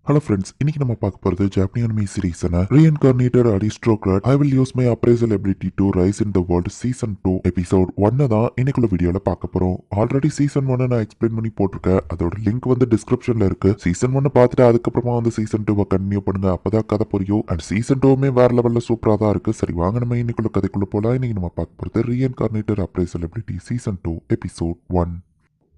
Hello friends, இன்னைக்கு நம்ம பார்க்க போறது Japanese anime series Reincarnated Aristocrat I will use my appraisal ability to rise in the world season 2 episode 1 தான் இன்னைக்குள்ள வீடியோல பார்க்க போறோம். ஆல்ரெடி சீசன் 1 நான் எக்ஸ்பிளைன் பண்ணி போட்டிருக்கேன். அதோட லிங்க் டிஸ்கிரிப்ஷன்ல இருக்கு. சீசன் 1 பார்த்துட்டு அதுக்கப்புறமா சீசன் 2 கண்டினியூ பண்ணுங்க. அப்பதான் கதை புரியும். அண்ட் சீசன் 2மே வேற லெவல்ல சூப்பரா தான் இருக்கு. சரி வாங்க நம்ம இன்னைக்குள்ள கதைக்குள்ள போலாம். இன்னைக்கு நம்ம பார்க்க போறது Reincarnated Appraisal Ability season 2 episode 1.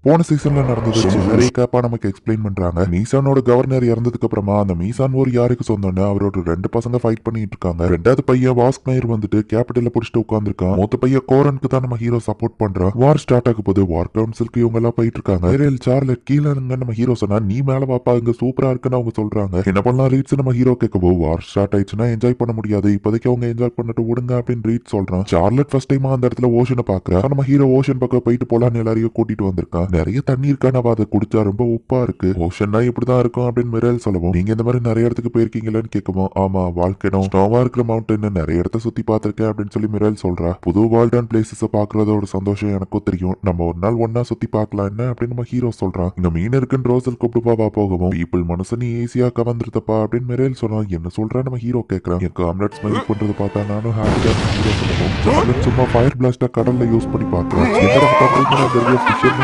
போன சீசன்ல நடந்தது நிறைய கேப்பா நமக்கு எக்ஸ்பிளைன் பண்றாங்க. மீசானோட கவர்னர் இறந்ததுக்கு அப்புறமா அந்த மீசான் ஒரு யாருக்கு சொந்தம்னு அவரோட 2 பசங்க ஃபைட் பண்ணிட்டு இருக்காங்க. ரெண்டாவது பையன் வாஸ்க்மயர் கேபிட்டல்ல புடிச்சிட்டு உட்காந்துருக்கான். மூத்த பையன் கோரனுக்கு தான் நம்ம ஹீரோ சப்போர்ட் பண்றான். வார் ஸ்டார்ட் ஆக போது வார் கவுன்சிலுக்கு இவங்க எல்லாம் போயிட்டு இருக்காங்க. சார்லட் கீழே நம்ம ஹீரோ சொன்னா நீ மேல வாப்பா இங்க சூப்பரா இருக்குன்னு அவங்க சொல்றாங்க. என்ன பண்ணலாம் ரீட்ஸ் நம்ம ஹீரோ கேட்கவோ வார் ஸ்டார்ட் ஆயிடுச்சுன்னா என்ஜாய் பண்ண முடியாது, இப்போதைக்கு அவங்க என்ஜாய் பண்ணிட்டு விடுங்க அப்படின்னு ரீட் சொல்றான். சார்லட் ஃபர்ஸ்ட் டைம் அந்த இடத்துல ஓஷனை பாக்குறா. நம்ம ஹீரோ ஓஷன் பக்கம் போயிட்டு போலான்னு எல்லாரையும் கூட்டிட்டு வந்திருக்கான். நிறைய தண்ணி இருக்கா, அதை குடிச்சா ரொம்ப உப்பா இருக்கு, ஓஷன்னா இப்படிதான் இருக்கும் அப்படின்னு மிரேல் சொல்லவும் நீங்க இந்த மாதிரி நிறைய இடத்துக்கு போயிருக்கீங்களான்னு கேட்கவும் ஆமா வாழ்க்கணும் ஸ்னோவா இருக்கிற மவுண்டன் நிறைய இடத்த சுத்தி பார்த்திருக்கேன் அப்படின்னு சொல்லி மிரேல் சொல்றா. புது வேர்ல்ட் அண்ட் பிளேசஸ் பாக்குறதோட சந்தோஷம் எனக்கும் தெரியும், நம்ம ஒரு நாள் ஒன்னா சுத்தி பார்க்கலாம் என்ன அப்படின்னு நம்ம ஹீரோ சொல்றான். இங்க மீன் இருக்குன்னு ரோசல் கூப்பிடுவா போகவும் பீப்புள் மனசு நீ ஈஸியா கவர்ந்துருத்தப்பா அப்படின்னு மிரேல் சொன்னா. என்ன சொல்றா நம்ம ஹீரோ கேட்கறான். எனக்கு ஆம்லெட் ஸ்மெல் பண்றது பார்த்தா நானும் ஹாப்பியா ஹீரோ சொல்லவும் சும்மா ஃபயர் பிளாஸ்டா கடல்ல யூஸ் பண்ணி பாக்குறேன்.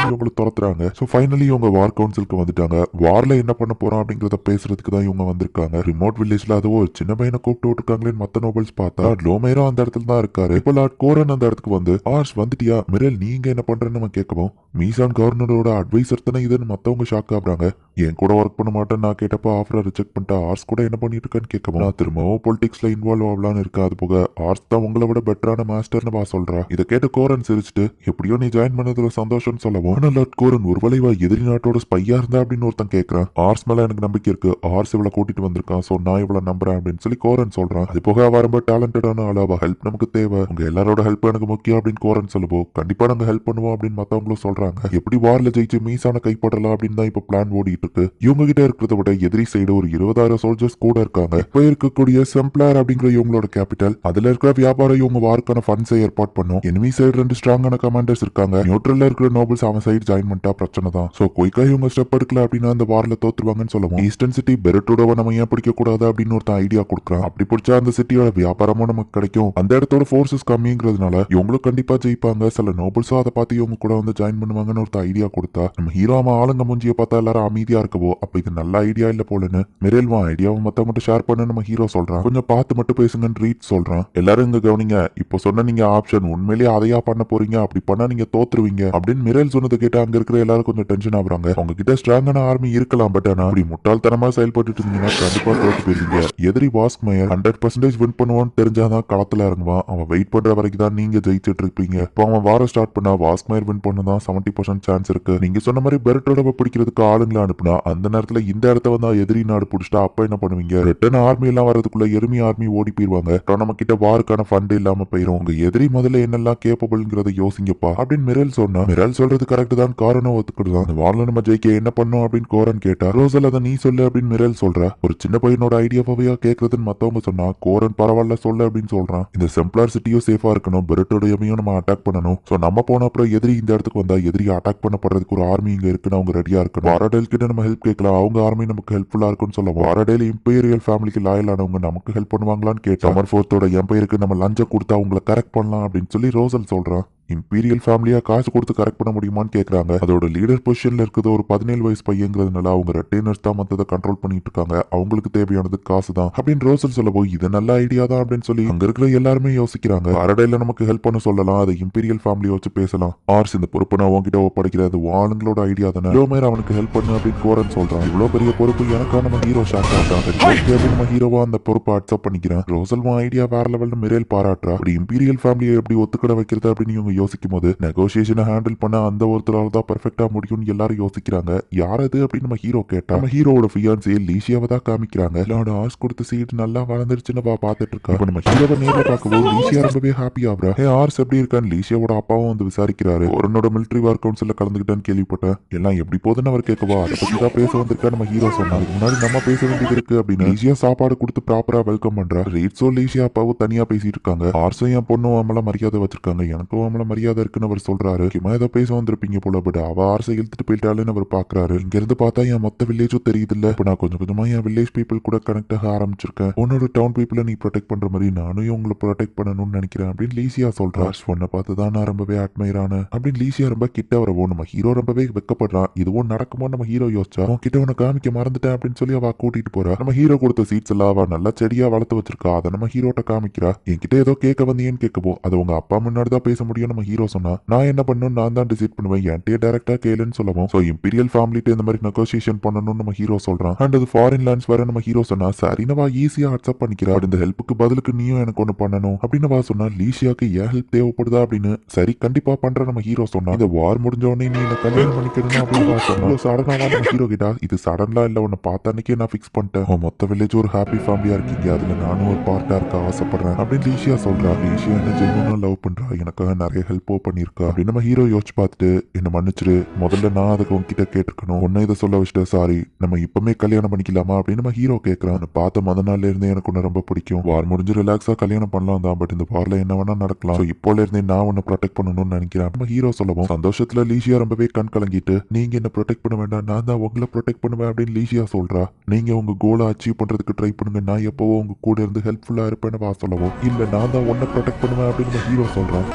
இவங்களை துரத்துறாங்க. ஃபைனலி இவங்க வார் கவுன்சிலுக்கு வந்துட்டாங்க. வார்ல என்ன பண்ண போறோம் அப்படிங்கறத பேசுறதுக்கு தான் இவங்க வந்திருக்காங்க. ரிமோட் வில்லேஜ்ல அதுவும் ஒரு சின்ன பையனை கூப்பிட்டு விட்டுருக்காங்களே மத்த நோபல்ஸ் பார்த்தா லோமேரோ அந்த இடத்துல தான் இருக்காரு. இப்போ லார்ட் கோரன் அந்த இடத்துக்கு வந்து ஆர்ஸ் வந்துட்டியா மிரேல் நீங்க என்ன பண்றேன்னு நம்ம கேட்கவும் மீசான் கவர்னரோட அட்வைசர் தானே இதுன்னு மத்தவங்க ஷாக் ஆகுறாங்க. என் கூட ஒர்க் பண்ண மாட்டேன்னு நான் கேட்டப்ப ஆஃபரை ரிஜெக்ட் பண்ணிட்டா ஆர்ஸ் கூட என்ன பண்ணிட்டு இருக்கேன்னு கேட்கவும் நான் திரும்பவும் பொலிட்டிக்ஸ்ல இன்வால்வ் ஆகலான்னு இருக்கேன். அது போக ஆர்ஸ் தான் உங்களை விட பெட்டரான மாஸ்டர்னு பா சொல்றா. இதை கேட்டு கோரன் சிரிச்சுட்டு எப்படியோ நீ ஜாயின் பண்ணதுல சந்தோஷம்னு சொல்லவும் லார்ட் கோரன் ஒரு வளைவா எதிரி நாட்டோட ஸ்பையா இருந்தா அப்படின்னு ஒருத்தன் கேட்கறான். ஆர்ஸ் மேல எனக்கு நம்பிக்கை இருக்கு, ஆர்ஸ் இவ்வளவு கூட்டிட்டு வந்திருக்கான், சோ நான் இவ்வளவு நம்புறேன் அப்படின்னு சொல்லி கோரன் சொல்றான். அது போக அவ ரொம்ப டேலண்டடான ஆளு, அவ ஹெல்ப் நமக்கு தேவை, உங்க எல்லாரோட ஹெல்ப் எனக்கு முக்கியம் அப்படின்னு கோரன் சொல்லுவோம். கண்டிப்பா நாங்க ஹெல்ப் பண்ணுவோம் அப்படின்னு மத்தவங்களும் சொல்றாங்க. எப்படி வார்ல ஜெயிச்சு மீசான கைப்படலாம் அப்படின்னு தான் இப்ப பிளான் ஓடிட்டு இருக்கு. இவங்க கிட்ட இருக்கிறத விட எதிரி சைடு ஒரு 20,000 சோல்ஜர்ஸ் கூட இருக்காங்க. இப்ப இருக்கக்கூடிய செம்ப்ளார் அப்படிங்கிற இவங்களோட கேபிட்டல், அதுல இருக்கிற வியாபாரம் இவங்க வார்க்கான ஃபண்ட்ஸை ஏற்பாடு பண்ணும். எனிமி சைடு 2 ஸ்ட்ராங்கான கமாண்டர்ஸ் இருக்காங்க. நியூட்ரல்ல இருக்கிற நோபல்ஸ் அவன் சைடு ஜாயின் பண்ணிட்டா பிரச்சனை தான். சோ குயிக்கா இவங்க ஸ்டெப் எடுக்கல அப்படின்னா அந்த வார்ல தோத்துருவாங்கன்னு சொல்லுவோம். ஈஸ்டர்ன் சிட்டி பெரட்டோட நம்ம ஏன் பிடிக்க கூடாது அப்படின்னு ஒருத்தன் ஐடியா கொடுக்குறான். அப்படி பிடிச்சா அந்த சிட்டியோட வியாபாரமும் நமக்கு கிடைக்கும். அந்த இடத்தோட ஃபோர்ஸஸ் கம்மிங்கிறதுனால இவங்களும் கண்டிப்பா ஜெயிப்பாங்க. சில நோபல்ஸும் அதை பார்த்து இவங்க கூட ஜாயின் பண்ணுவாங்கன்னு ஒரு ஐடியா கொடுத்தா நம்ம ஹீரோ ஆளுங்க மூஞ்சியை பார்த்தா எல்லாரும் அமைதியா இருக்கவோ அப்ப இது நல்ல ஐடியா இல்ல போலன்னு மிரேல்வா ஐடியாவை மத்தவங்க ஷேர் பண்ண நம்ம ஹீரோ சொல்றான். கொஞ்சம் பார்த்து மட்டும் பேசுங்கன்னு ரீட் சொல்றான். எல்லாரும் இங்க கவனிங்க, இப்போ சொன்ன நீங்க ஆப்ஷன் உண்மையிலேயே அதையா பண்ண போறீங்க, அப்படி பண்ணா நீங்க தோத்துருவீங்க அப்படின்னு மிரேல் சொன்னதை கேட்டு அங்க இருக்கிற எல்லாரும் கொஞ்சம் டென்ஷன் ஆகுறாங்க. உங்ககிட்ட ஸ்ட்ராங்கான ஆர்மி இருக்கலாம், பட் ஆனா அப்படி முட்டாள்தனமா செயல்பட்டு இருந்தீங்கன்னா கண்டிப்பா தோத்து போயிருவீங்க. எதிரி வாஸ்க்மயர் 100% வின் பண்ணுவான்னு தெரிஞ்சாதான் களத்துல இறங்குவான். அவன் வெயிட் பண்ற வரைக்கும் தான் நீங்க ஜெயிச்சிட்டு இருப்பீங்க. இப்போ அவன் வார ஸ்டார்ட் பண்ணா வாஸ்க்மயர் வின் பண்ணதான் 70% சான்ஸ் இருக்கு. நீங்க சொன்ன மாதிரி பெரட்டோட பிடிக்கிறதுக்கு ஆளுங்களை அனுப்புனா அந்த நேரத்துல இந்த இடத்த எதிரி நாடு பிடிச்சிட்டா அப்ப என்ன பண்ணுவீங்க? ரிட்டர்ன் ஆர்மி எல்லாம் வரதுக்குள்ள எருமி ஆர்மி ஓடி போயிருவாங்க. நம்ம கிட்ட வாருக்கான ஃபண்ட் இல்லாம போயிரும். உங்க எதிரி முதல்ல என்னெல்லாம் கேப்பபிள்ங்கிறத யோசிங்கப்பா அப்படின்னு மிரேல் சொன்னா. மிரேல் சொல்றது கரெக்ட் தான், காரணம் ஒத்துக்கிட்டுதான். அந்த வார்ல நம்ம ஜெயிக்க என்ன பண்ணோம் அப்படின்னு கோரன் கேட்டா ரோசல் அதை நீ சொல்லு அப்படின்னு மிரேல் சொல்ற. ஒரு சின்ன பையனோட ஐடியாவையா கேட்கறதுன்னு மத்தவங்க சொன்னா கோரன் பரவாயில்ல சொல்லு அப்படின்னு சொல்றான். இந்த செம்ப்ளார் சிட்டியும் சேஃபா இருக்கணும், பெரட்டோடையும் நம்ம அட்டாக் பண்ணணும். சோ நம்ம போன அப்புறம் எதிரி இந்த இடத்துக்கு வந்தா எதிரி அட்டாக் பண்ணப்படுறதுக்கு ஒரு ஆர்மி இங்க இருக்குன்னு அவங்க ரெடியா இருக்கணும். வாரடேல் கிட்ட நம்ம ஹெல்ப் கேட்கலாம், அவங்க ஆர்மி நமக்கு ஹெல்ப்ஃபுல்லா இருக்கும்னு சொல்ல வாரடேல் இம்பீரியல் ஃபேமிலிக்கு லாயல் ஆனவங்க நமக்கு ஹெல்ப் பண்ணுவாங்களான்னு கேட்டா சமர் ஃபோர்த்தோட எம்பையருக்கு நம்ம லஞ்சம் கொடுத்தா அவங்களை கரெக்ட் பண்ணலாம் அப்படின்னு சொல்லி ரோசல் சொல்றான். இம்பீரியல் ஃபேமிலியா காசு கொடுத்து கரெக்ட் பண்ண முடியுமான்னு கேட்கறாங்க. அதோட லீடர் பொசிஷன்ல இருக்கிறது ஒரு 17 வயசு பையங்கிறதுனால அவங்க ரெட்டைனர்ஸ் தான் மத்ததை கண்ட்ரோல் பண்ணிட்டு இருக்காங்க. அவங்களுக்கு தேவையானது காசு தான் அப்படின்னு ரோசல் சொல்ல போய் இது நல்ல ஐடியா தான் அப்படின்னு சொல்லி அங்க இருக்கிற எல்லாருமே யோசிக்கிறாங்க. வாரடேல நமக்கு ஹெல்ப் பண்ண சொல்லலாம், அதை இம்பீரியல் ஃபேமிலியை வச்சு பேசலாம். ஆர்ஸ் இந்த பொறுப்பு நான் உங்ககிட்ட ஒப்படைக்கிறது ஆளுங்களோட ஐடியா தானே, லோமேர் அவனுக்கு ஹெல்ப் பண்ணு அப்படின்னு கோரன் சொல்றான். இவ்வளவு பெரிய பொறுப்பு எனக்கா நம்ம ஹீரோ ஷாக் ஆட்டான். நம்ம ஹீரோவா அந்த பொறுப்பை அக்செப்ட் பண்ணிக்கிறேன். ரோசல் ஐடியா வேற லெவல்னு மிரேல் பாராட்டுறா. அப்படி இம்பீரியல் ஃபேமிலியை எப்படி ஒத்துக்கட வைக்கிறது அப்படின்னு இவங்க யோசிக்கும் போது நெகோசியேஷனை ஹேண்டில் பண்ண அந்த ஒருத்தரால தான் பெர்ஃபெக்ட்டா முடியும்னு எல்லாரும் யோசிக்கிறாங்க. யார் அது அப்படின்னு நம்ம ஹீரோ கேட்டா நம்ம ஹீரோவோட ஃபியான்சி லீஷியாவை தான் காமிக்கிறாங்க. எல்லாரோட ஆர்ஸ் கொடுத்த சீட் நல்லா வளர்ந்துருச்சுன்னு பார்த்துட்டு இருக்கா. நம்ம ஹீரோவை நேரில் பார்க்கவும் லீஷியா ரொம்பவே ஹாப்பி ஆகுறா. ஆர்ஸ் எப்படி இருக்கான்னு லீஷியாவோட அப்பாவும் விசாரிக்கிறாரு. ஒருனோட மிலிட்டரி வார் கவுன்சில்ல கலந்துக்கிட்டான்னு கேள்விப்பட்டேன், எல்லாம் எப்படி போகுதுன்னு அவர் கேட்கவா அதை பத்தி தான் பேச வந்திருக்கா நம்ம ஹீரோ சொன்னாரு. முன்னாடி நம்ம பேச வேண்டியது இருக்கு அப்படின்னு லீஷியா சாப்பாடு கொடுத்து ப்ராப்பரா வெல்கம் பண்றா. ரீட்ஸோ லீஷியா அப்பாவும் தனியா பேசிட்டு இருக்காங்க. ஆர்ஸும் என் பொண்ணும் அவங்கள மரியாதை வச்சிருக்காங்க, எனக்கும் அவங்கள மேல மரியாதை இருக்குன்னு அவர் சொல்றாரு. முக்கியமா ஏதோ பேச வந்திருப்பீங்க போல, பட் அவ ஆர்சை இழுத்துட்டு போயிட்டாலுன்னு அவர் பாக்குறாரு. இங்க இருந்து பார்த்தா என் மொத்த வில்லேஜும் தெரியுது இல்ல. இப்ப நான் கொஞ்சம் கொஞ்சமா என் வில்லேஜ் பீப்புள் கூட கனெக்ட் ஆக ஆரம்பிச்சிருக்கேன். உன்னோட டவுன் பீப்புளை நீ ப்ரொடெக்ட் பண்ற மாதிரி நானும் உங்களை ப்ரொடெக்ட் பண்ணணும்னு நினைக்கிறேன் அப்படின்னு லீசியா சொல்றா. உன்னை பார்த்து தான் நான் ரொம்பவே அட்மைர் ஆனேன் அப்படின்னு லீசியா ரொம்ப கிட்ட வரவும் நம்ம ஹீரோ ரொம்பவே வெக்கப்படுறான். இதுவும் நடக்குமோ நம்ம ஹீரோ யோசிச்சா உன் கிட்ட உன்னை காமிக்க மறந்துட்டேன் அப்படின்னு சொல்லி அவ கூட்டிட்டு போறா. நம்ம ஹீரோ கொடுத்த சீட்ஸ் எல்லாம் அவ நல்லா செடியா வளர்த்து வச்சிருக்கா. அதை நம்ம ஹீரோட்ட காமிக்கிறா. என்கிட்ட ஏதோ கேட்க வந்தீங்கன்னு கேட்கப்போ அது உங்க அப்பா முன்னாடி தான் பேச முடியும் நம்ம ஹீரோ சொன்னா. நான் என்ன பண்ணணும் நான் தான் டிசைட் பண்ணுவேன், என்கிட்ட டைரக்டா கேளுன்னு சொல்லவும் சோ இம்பீரியல் ஃபேமிலிட்ட இந்த மாதிரி நெகோசியேஷன் பண்ணணும்னு நம்ம ஹீரோ சொல்றான். அண்ட் அது ஃபாரின் லேண்ட்ஸ் வர நம்ம ஹீரோ சொன்னா சரினவா ஈஸியா அக்செப்ட் பண்ணிக்கிறா. இந்த ஹெல்ப்புக்கு பதிலுக்கு நீயும் எனக்கு ஒண்ணு பண்ணணும் அப்படின்னு வா சொன்னா லீசியாக்கு ஏன் ஹெல்ப் தேவைப்படுதா அப்படின்னு சரி கண்டிப்பா பண்ற நம்ம ஹீரோ சொன்னா. இந்த வார் முடிஞ்ச உடனே நீ என்ன கல்யாணம் பண்ணிக்கணும் அப்படின்னு சொன்னா சடனாவா நம்ம ஹீரோ கிட்ட இது சடன்லாம் இல்ல, உன்னை பார்த்த அன்னைக்கே நான் ஃபிக்ஸ் பண்ணிட்டேன். மொத்த வில்லேஜ் ஒரு ஹாப்பி ஃபேமிலியா இருக்கீங்க, அதுல நானும் ஒரு பார்ட்டா இருக்க ஆசைப்படுறேன் அப்படின்னு லீசியா சொல்றா. லீசியா என்ன ஜென்மனா லவ் பண்றா, எனக்காக நிறைய ஹெல்ப்போ பண்ணிருக்கா அப்படின்னு நம்ம ஹீரோ யோசிச்சு பார்த்துட்டு என்ன மன்னிச்சிரு, முதல்ல நான் அதுக்கு உன்கிட்ட கேட்டிருக்கணும், உன்னை இதை சொல்ல வச்சுட்டு சாரி, நம்ம இப்பவுமே கல்யாணம் பண்ணிக்கலாமா அப்படின்னு நம்ம ஹீரோ கேட்கறான். பார்த்த மொத நாள்ல இருந்தே எனக்கு உன்னை ரொம்ப பிடிக்கும், வார் முடிஞ்சு ரிலாக்ஸா கல்யாணம் பண்ணலாம் தான், பட் இந்த வார்ல என்ன வேணா நடக்கலாம், இப்போல இருந்தே நான் உன்னை ப்ரொடெக்ட் பண்ணணும்னு நினைக்கிறேன் நம்ம ஹீரோ சொல்லவும் சந்தோஷத்துல லீசியா ரொம்பவே கண் கலங்கிட்டு நீங்க என்ன ப்ரொடெக்ட் பண்ண வேண்டாம், நான் தான் உங்களை ப்ரொடெக்ட் பண்ணுவேன் அப்படின்னு லீசியா சொல்றா. நீங்க உங்க கோலை அச்சீவ் பண்றதுக்கு ட்ரை பண்ணுங்க, நான் எப்பவோ உங்க கூட இருந்து ஹெல்ப்ஃபுல்லா இருப்பேன்னு வா சொல்லவும் இல்ல நான் தான் உன்னை ப்ரொடெக்ட் பண்ணுவேன் அப்படின்னு நம்ம ஹீரோ சொல்றான்.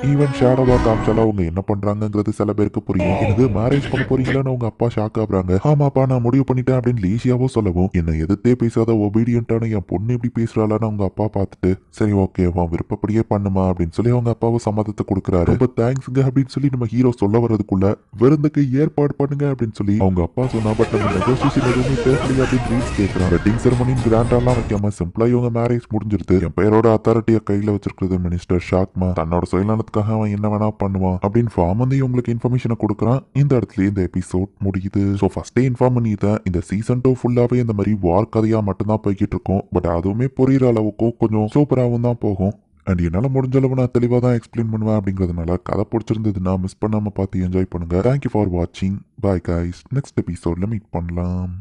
ஈவன் ஷேடோவா காமிச்சாலும் அவங்க என்ன பண்றாங்கிறது சில பேருக்கு புரியும். இது மேரேஜ் பண்ண போறீங்களான்னு அவங்க அப்பா ஷாக் ஆகுறாங்க. ஆமாப்பா நான் முடிவு பண்ணிட்டேன் அப்படின்னு லீசியாவும் சொல்லவும் என்ன எதிர்த்தே பேசாத ஒபீடியன்ட்டான என் பொண்ணு இப்படி பேசுறாளான்னு அவங்க அப்பா பார்த்துட்டு சரி ஓகே உன் விருப்பப்படியே பண்ணுமா அப்படின்னு சொல்லி அவங்க அப்பாவும் சம்மதத்தை கொடுக்குறாரு. ரொம்ப தேங்க்ஸுங்க அப்படின்னு சொல்லி நம்ம ஹீரோ சொல்ல வர்றதுக்குள்ள விருந்துக்கு ஏற்பாடு பண்ணுங்க அப்படின்னு சொல்லி அவங்க அப்பா சொன்னா. பட் அந்த நெகோசியேஷன் எதுவுமே பேசலையா அப்படின்னு ரீல்ஸ் கேட்கிறான். வெட்டிங் செரமனின்னு கிராண்டாலாம் வைக்காம சிம்பிளா இவங்க மேரேஜ் முடிஞ்சிருது. என் பேரோட அத்தாரிட்டியை கையில வச்சிருக்கிறது மினிஸ்டர் ஷாக்மா தன்னோட சுயநலத்துக்காக அவன் என்ன வேணா பண்ணுவான் அப்படின்னு ஃபார்ம் வந்து உங்களுக்கு இன்ஃபர்மேஷனை கொடுக்குறான். இந்த இடத்துல இந்த எபிசோட் முடியுது. ஸோ ஃபர்ஸ்டே இன்ஃபார்ம் பண்ணிட்டேன் இந்த சீசன் 2 ஃபுல்லாவே இந்த மாதிரி வார் கதையா மட்டும்தான் போய்கிட்டு இருக்கும். பட் அதுவுமே புரியுற அளவுக்கும் கொஞ்சம் சூப்பராகவும் தான் போகும். அண்ட் என்னால் முடிஞ்ச அளவு நான் தெளிவாக தான் எக்ஸ்பிளைன் பண்ணுவேன் அப்படிங்கிறதுனால கதை பிடிச்சிருந்ததுன்னா மிஸ் பண்ணாமல் பார்த்து என்ஜாய் பண்ணுங்க. தேங்க்யூ ஃபார் வாட்சிங். பாய் கைஸ், நெக்ஸ்ட் எபிசோட்ல மீட் பண்ணலாம்.